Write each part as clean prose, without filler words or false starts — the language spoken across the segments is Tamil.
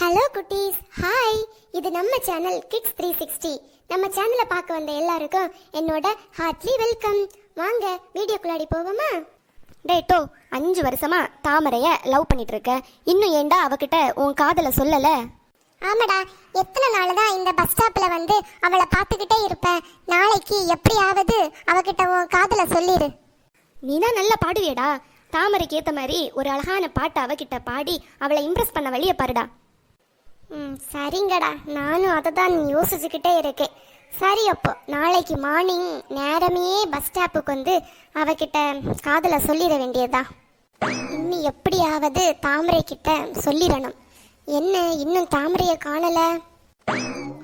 ஹலோ குட்டீஸ், ஹாய். இது நம்ம சேனல் கிட்ஸ் 360. நம்ம சேனலை பார்க்க வந்த எல்லாருக்கும் என்னோட ஹார்ட்லி வெல்கம். வாங்க வீடியோக்குள்ளாடி போவோமா? டேட்டோ, 5 வருஷமா தாமரைய லவ் பண்ணிட்டு இருக்க. இன்னும் ஏண்டா அவகிட்ட உன் காதலை சொல்லல? ஆமாடா, எத்தனை நாள் தான் இந்த பஸ் ஸ்டாப்ல வந்து அவளை பார்த்துக்கிட்டே இருப்பேன். நாளைக்கு எப்படியாவது அவகிட்ட உன் காதலை சொல்லிடு. நீனா நல்லா பாடுவியடா. தாமரைக்கு ஏற்ற மாதிரி ஒரு அழகான பாட்டை அவகிட்ட பாடி அவளை இம்ப்ரெஸ் பண்ண வழியை பாருடா. சரிங்கடா, நானும் அதை தான் யோசிச்சுக்கிட்டே இருக்கேன். சரி, அப்போ நாளைக்கு மார்னிங் நேரமே பஸ் ஸ்டாப்புக்கு வந்து அவகிட்ட காதலை சொல்லிட வேண்டியதா. இன்னும் எப்படியாவது தாமரை கிட்ட சொல்லிடணும். என்ன இன்னும் தாமரையை காணல?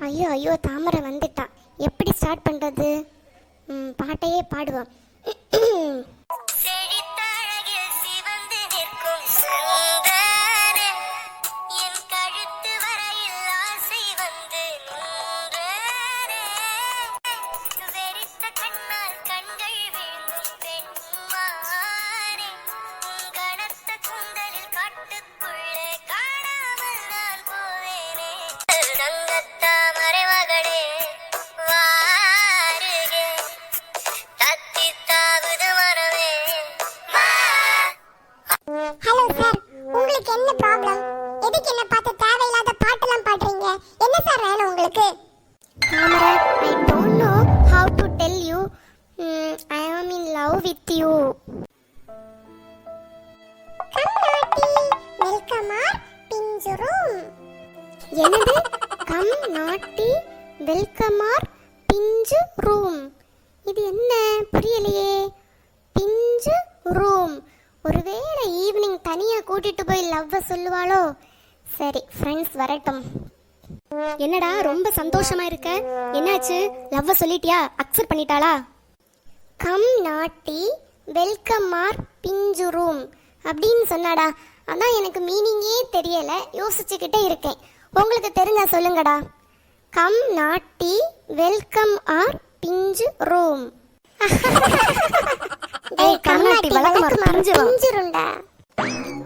ஐயோ ஐயோ, தாமரை வந்துட்டா. எப்படி ஸ்டார்ட் பண்றது? பாட்டையே பாடுவோம். ஹலோ சார், உங்களுக்கு என்ன ப்ராப்ளம்? எதுக்கு என்ன பார்த்து தேவையில்லாத பாட்டெல்லாம் பாடுறீங்க? என்ன சார் வேணும் உங்களுக்கு? தாமரை, I don't know how to tell you. I am in love with you. Welcome R பிஞ்சு ரூம். என்னது? கம் நாட்டி வெல்கம் ஆர் பிஞ்சு ரூம். இது என்ன புரியலையே? பிஞ்சு ரூம். ஒருவேளை ஈவினிங் தனியா கூட்டிட்டு போய் லவ்வ சொல்லுவாளோ? சரி, ஃப்ரெண்ட்ஸ் வரட்டும். என்னடா ரொம்ப சந்தோஷமா இருக்க? என்னாச்சு? லவ்வ சொல்லிட்டியா? அக்செப்ட் பண்ணிட்டாளா? கம் நாட்டி வெல்கம் ஆர் பிஞ்சு ரூம் அப்படின்னு சொன்னாடா. அதான் எனக்கு மீனிங்கே தெரியல, யோசிச்சுக்கிட்டே இருக்கேன். உங்களுக்கு தெரிஞ்சா சொல்லுங்கடா. கம் நாட்டி வெல்கம் ஆர் பிஞ்சு ரூம்.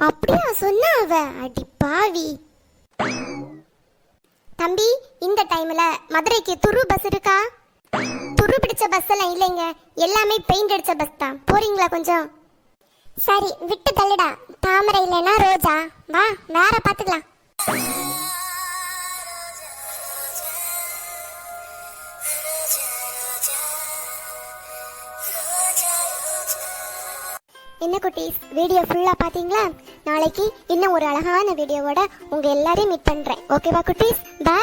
அப்படியா சொன்னா அவ? அடி பாவி. தம்பி, இந்த டைம்ல மதுரைக்கு துரு பஸ் இருக்கா? துரு பிடிச்ச பஸ் எல்லாம் இல்லைங்க, எல்லாமே பெயிண்ட் அடிச்ச பஸ் தான். போறீங்களா கொஞ்சம்? சரி, விட்டு தள்ளுடா. தாமரை இல்லைன்னா ரோஜா. வா, வேற பாத்துக்கலாம். என்ன குட்டீஸ், வீடியோ ஃபுல்லா பாத்தீங்களா? நாளைக்கு இன்னும் ஒரு அழகான வீடியோவோட உங்க எல்லாரையும் மீட் பண்றேன். ஓகேவா குட்டீஸ்? பை.